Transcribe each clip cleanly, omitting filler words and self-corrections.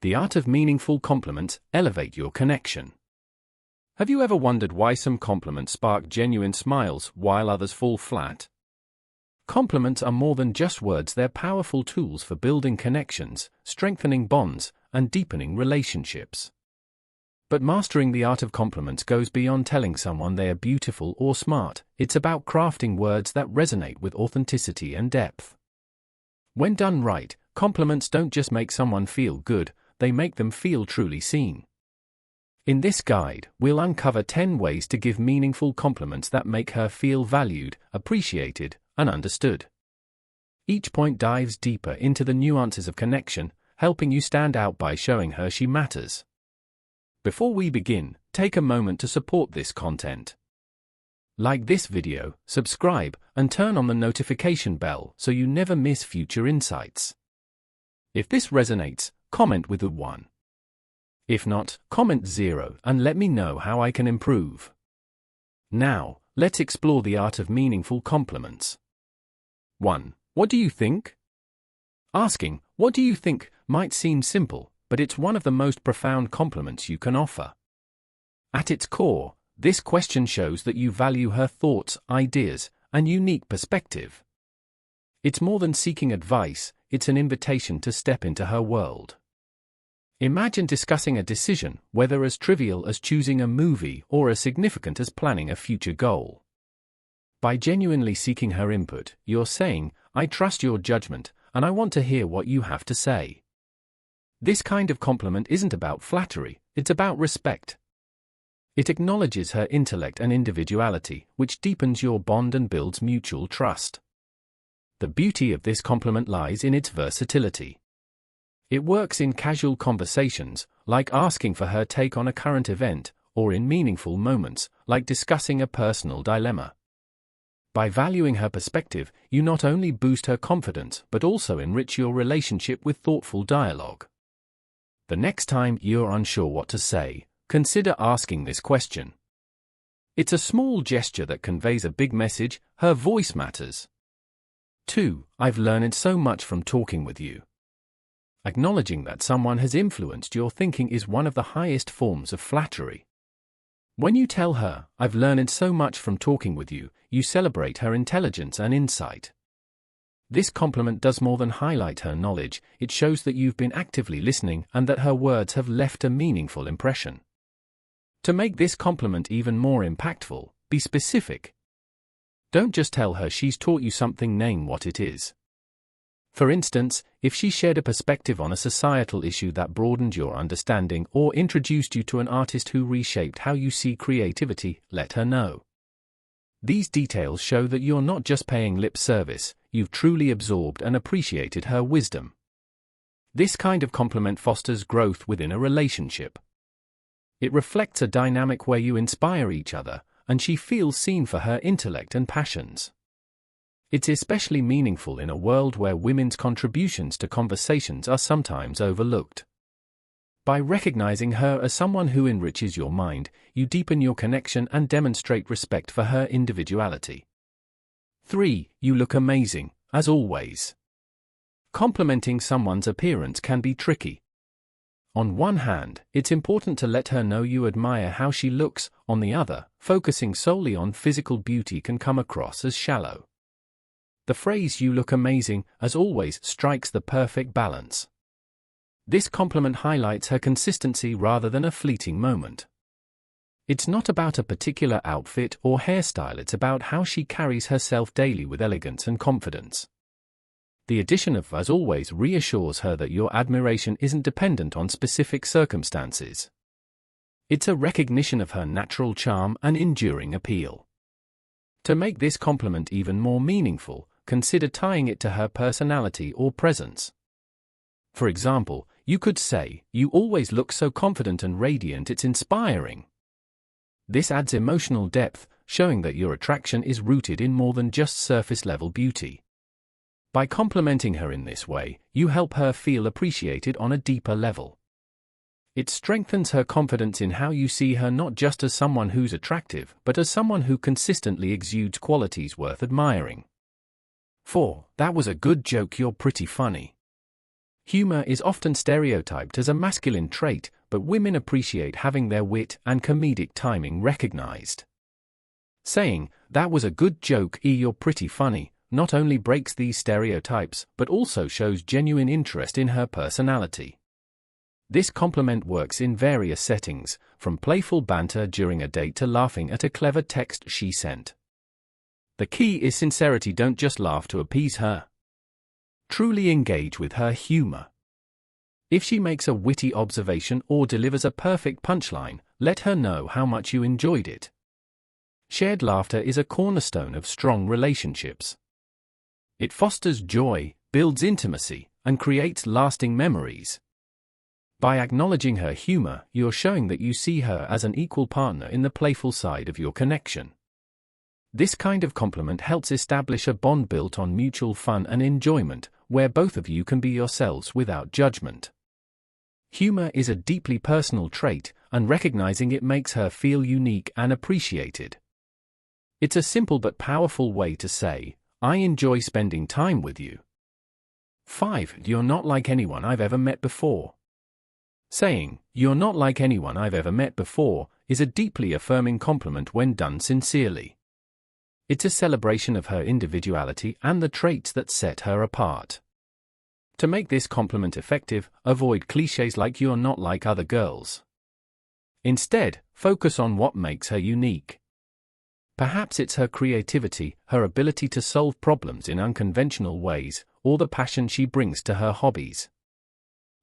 The art of meaningful compliments elevate your connection. Have you ever wondered why some compliments spark genuine smiles while others fall flat? Compliments are more than just words, they're powerful tools for building connections, strengthening bonds, and deepening relationships. But mastering the art of compliments goes beyond telling someone they are beautiful or smart. It's about crafting words that resonate with authenticity and depth. When done right, compliments don't just make someone feel good, they make them feel truly seen. In this guide, we'll uncover 10 ways to give meaningful compliments that make her feel valued, appreciated, and understood. Each point dives deeper into the nuances of connection, helping you stand out by showing her she matters. Before we begin, take a moment to support this content. Like this video, subscribe, and turn on the notification bell so you never miss future insights. If this resonates, comment with a 1. If not, comment 0 and let me know how I can improve. Now, let's explore the art of meaningful compliments. 1. What do you think? Asking, "What do you think?" might seem simple, but it's one of the most profound compliments you can offer. At its core, this question shows that you value her thoughts, ideas, and unique perspective. It's more than seeking advice, it's an invitation to step into her world. Imagine discussing a decision, whether as trivial as choosing a movie or as significant as planning a future goal. By genuinely seeking her input, you're saying, "I trust your judgment, and I want to hear what you have to say." This kind of compliment isn't about flattery, it's about respect. It acknowledges her intellect and individuality, which deepens your bond and builds mutual trust. The beauty of this compliment lies in its versatility. It works in casual conversations, like asking for her take on a current event, or in meaningful moments, like discussing a personal dilemma. By valuing her perspective, you not only boost her confidence but also enrich your relationship with thoughtful dialogue. The next time you're unsure what to say, consider asking this question. It's a small gesture that conveys a big message. Her voice matters. 2. I've learned so much from talking with you. Acknowledging that someone has influenced your thinking is one of the highest forms of flattery. When you tell her, "I've learned so much from talking with you," you celebrate her intelligence and insight. This compliment does more than highlight her knowledge, it shows that you've been actively listening and that her words have left a meaningful impression. To make this compliment even more impactful, be specific. Don't just tell her she's taught you something, name what it is. For instance, if she shared a perspective on a societal issue that broadened your understanding or introduced you to an artist who reshaped how you see creativity, let her know. These details show that you're not just paying lip service, you've truly absorbed and appreciated her wisdom. This kind of compliment fosters growth within a relationship. It reflects a dynamic where you inspire each other, and she feels seen for her intellect and passions. It's especially meaningful in a world where women's contributions to conversations are sometimes overlooked. By recognizing her as someone who enriches your mind, you deepen your connection and demonstrate respect for her individuality. 3. You look amazing, as always. Complimenting someone's appearance can be tricky. On one hand, it's important to let her know you admire how she looks. On the other, focusing solely on physical beauty can come across as shallow. The phrase "you look amazing, as always" strikes the perfect balance. This compliment highlights her consistency rather than a fleeting moment. It's not about a particular outfit or hairstyle, it's about how she carries herself daily with elegance and confidence. The addition of "as always" reassures her that your admiration isn't dependent on specific circumstances. It's a recognition of her natural charm and enduring appeal. To make this compliment even more meaningful, consider tying it to her personality or presence. For example, you could say, "You always look so confident and radiant, it's inspiring." This adds emotional depth, showing that your attraction is rooted in more than just surface-level beauty. By complimenting her in this way, you help her feel appreciated on a deeper level. It strengthens her confidence in how you see her, not just as someone who's attractive, but as someone who consistently exudes qualities worth admiring. 4. That was a good joke, you're pretty funny. Humor is often stereotyped as a masculine trait, but women appreciate having their wit and comedic timing recognized. Saying, "That was a good joke, you're pretty funny," not only breaks these stereotypes, but also shows genuine interest in her personality. This compliment works in various settings, from playful banter during a date to laughing at a clever text she sent. The key is sincerity. Don't just laugh to appease her. Truly engage with her humor. If she makes a witty observation or delivers a perfect punchline, let her know how much you enjoyed it. Shared laughter is a cornerstone of strong relationships. It fosters joy, builds intimacy, and creates lasting memories. By acknowledging her humor, you're showing that you see her as an equal partner in the playful side of your connection. This kind of compliment helps establish a bond built on mutual fun and enjoyment, where both of you can be yourselves without judgment. Humor is a deeply personal trait, and recognizing it makes her feel unique and appreciated. It's a simple but powerful way to say, "I enjoy spending time with you." 5. You're not like anyone I've ever met before. Saying, "You're not like anyone I've ever met before," is a deeply affirming compliment when done sincerely. It's a celebration of her individuality and the traits that set her apart. To make this compliment effective, avoid cliches like "you're not like other girls." Instead, focus on what makes her unique. Perhaps it's her creativity, her ability to solve problems in unconventional ways, or the passion she brings to her hobbies.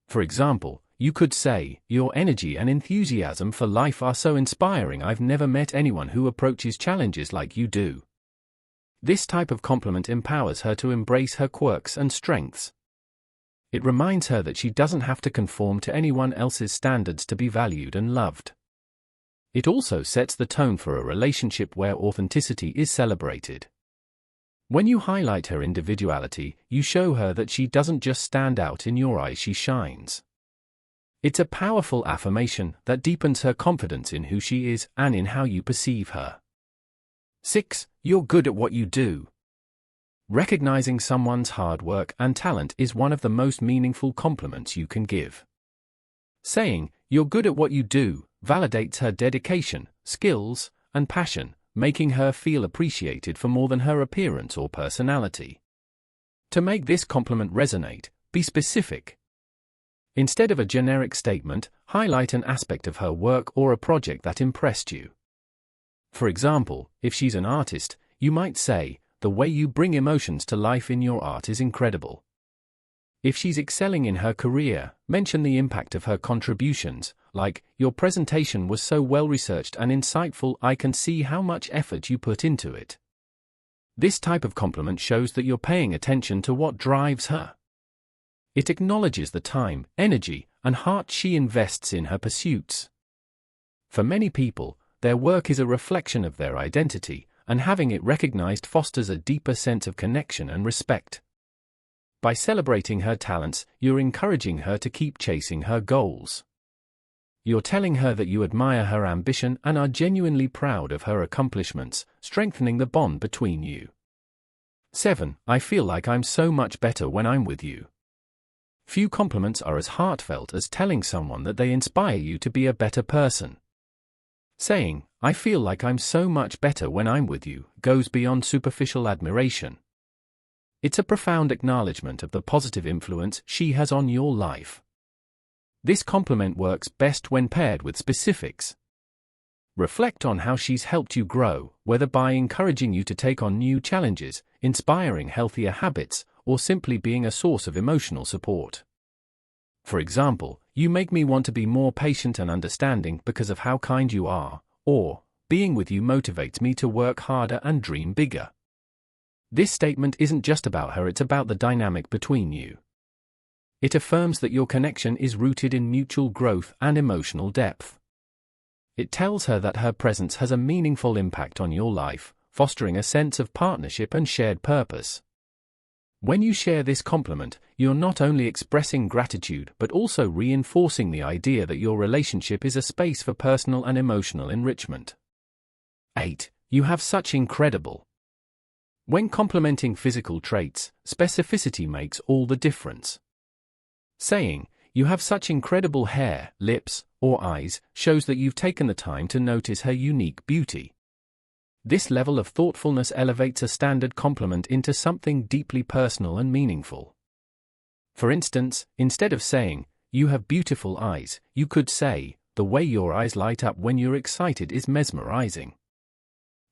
For example, you could say, "Your energy and enthusiasm for life are so inspiring. I've never met anyone who approaches challenges like you do." This type of compliment empowers her to embrace her quirks and strengths. It reminds her that she doesn't have to conform to anyone else's standards to be valued and loved. It also sets the tone for a relationship where authenticity is celebrated. When you highlight her individuality, you show her that she doesn't just stand out in your eyes, she shines. It's a powerful affirmation that deepens her confidence in who she is and in how you perceive her. 6. You're good at what you do. Recognizing someone's hard work and talent is one of the most meaningful compliments you can give. Saying, "You're good at what you do," validates her dedication, skills, and passion, making her feel appreciated for more than her appearance or personality. To make this compliment resonate, be specific. Instead of a generic statement, highlight an aspect of her work or a project that impressed you. For example, if she's an artist, you might say, "The way you bring emotions to life in your art is incredible." If she's excelling in her career, mention the impact of her contributions, like, "Your presentation was so well researched and insightful. I can see how much effort you put into it." This type of compliment shows that you're paying attention to what drives her. It acknowledges the time, energy, and heart she invests in her pursuits. For many people, their work is a reflection of their identity, and having it recognized fosters a deeper sense of connection and respect. By celebrating her talents, you're encouraging her to keep chasing her goals. You're telling her that you admire her ambition and are genuinely proud of her accomplishments, strengthening the bond between you. 7. I feel like I'm so much better when I'm with you. Few compliments are as heartfelt as telling someone that they inspire you to be a better person. Saying, "I feel like I'm so much better when I'm with you," goes beyond superficial admiration. It's a profound acknowledgement of the positive influence she has on your life. This compliment works best when paired with specifics. Reflect on how she's helped you grow, whether by encouraging you to take on new challenges, inspiring healthier habits, or simply being a source of emotional support. For example, "You make me want to be more patient and understanding because of how kind you are," or, "Being with you motivates me to work harder and dream bigger." This statement isn't just about her, it's about the dynamic between you. It affirms that your connection is rooted in mutual growth and emotional depth. It tells her that her presence has a meaningful impact on your life, fostering a sense of partnership and shared purpose. When you share this compliment, you're not only expressing gratitude but also reinforcing the idea that your relationship is a space for personal and emotional enrichment. 8. You have such incredible. When complimenting physical traits, specificity makes all the difference. Saying, "You have such incredible hair, lips, or eyes," shows that you've taken the time to notice her unique beauty. This level of thoughtfulness elevates a standard compliment into something deeply personal and meaningful. For instance, instead of saying, "You have beautiful eyes," you could say, "The way your eyes light up when you're excited is mesmerizing."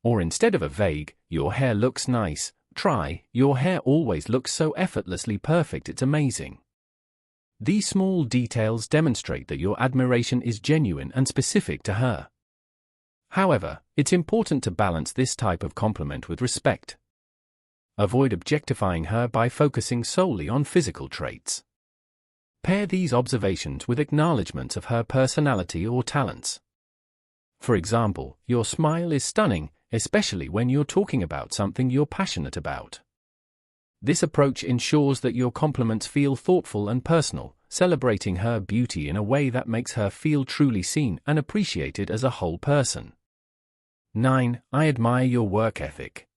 Or instead of a vague, "Your hair looks nice," try, "Your hair always looks so effortlessly perfect, it's amazing." These small details demonstrate that your admiration is genuine and specific to her. However, it's important to balance this type of compliment with respect. Avoid objectifying her by focusing solely on physical traits. Pair these observations with acknowledgments of her personality or talents. For example, "Your smile is stunning," especially when you're talking about something you're passionate about. This approach ensures that your compliments feel thoughtful and personal, celebrating her beauty in a way that makes her feel truly seen and appreciated as a whole person. 9. I admire your work ethic.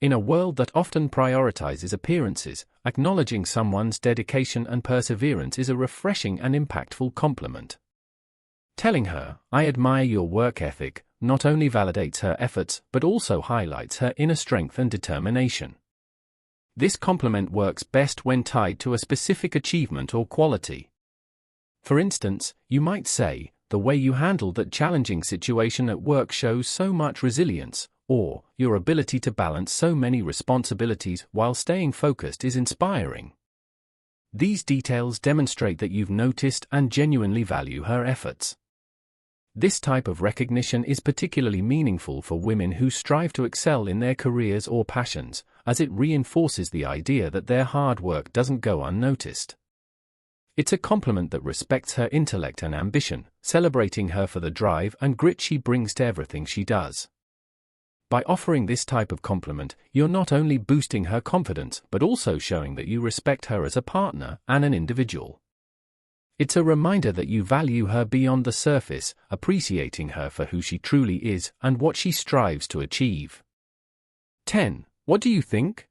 In a world that often prioritizes appearances, acknowledging someone's dedication and perseverance is a refreshing and impactful compliment. Telling her, "I admire your work ethic," not only validates her efforts but also highlights her inner strength and determination. This compliment works best when tied to a specific achievement or quality. For instance, you might say, "The way you handled that challenging situation at work shows so much resilience," or, "Your ability to balance so many responsibilities while staying focused is inspiring." These details demonstrate that you've noticed and genuinely value her efforts. This type of recognition is particularly meaningful for women who strive to excel in their careers or passions, as it reinforces the idea that their hard work doesn't go unnoticed. It's a compliment that respects her intellect and ambition, celebrating her for the drive and grit she brings to everything she does. By offering this type of compliment, you're not only boosting her confidence but also showing that you respect her as a partner and an individual. It's a reminder that you value her beyond the surface, appreciating her for who she truly is and what she strives to achieve. 10. What do you think?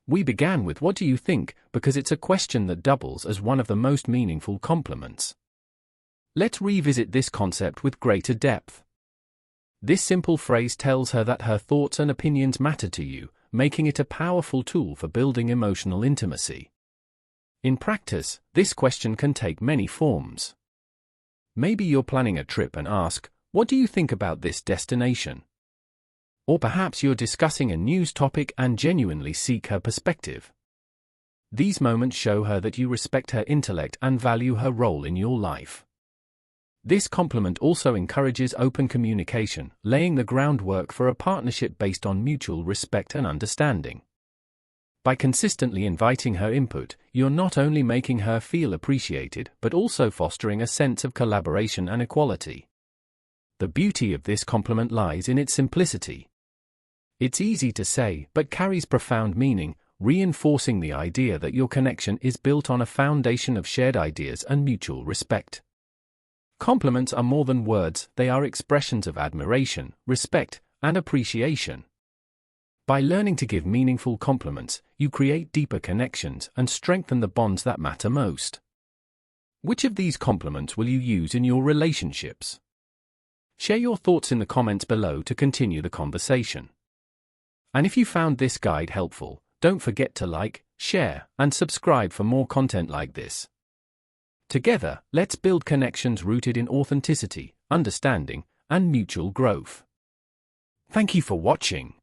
We began with "What do you think?" because it's a question that doubles as one of the most meaningful compliments. Let's revisit this concept with greater depth. This simple phrase tells her that her thoughts and opinions matter to you, making it a powerful tool for building emotional intimacy. In practice, this question can take many forms. Maybe you're planning a trip and ask, "What do you think about this destination?" Or perhaps you're discussing a news topic and genuinely seek her perspective. These moments show her that you respect her intellect and value her role in your life. This compliment also encourages open communication, laying the groundwork for a partnership based on mutual respect and understanding. By consistently inviting her input, you're not only making her feel appreciated but also fostering a sense of collaboration and equality. The beauty of this compliment lies in its simplicity. It's easy to say but carries profound meaning, reinforcing the idea that your connection is built on a foundation of shared ideas and mutual respect. Compliments are more than words, they are expressions of admiration, respect, and appreciation. By learning to give meaningful compliments, you create deeper connections and strengthen the bonds that matter most. Which of these compliments will you use in your relationships? Share your thoughts in the comments below to continue the conversation. And if you found this guide helpful, don't forget to like, share, and subscribe for more content like this. Together, let's build connections rooted in authenticity, understanding, and mutual growth. Thank you for watching.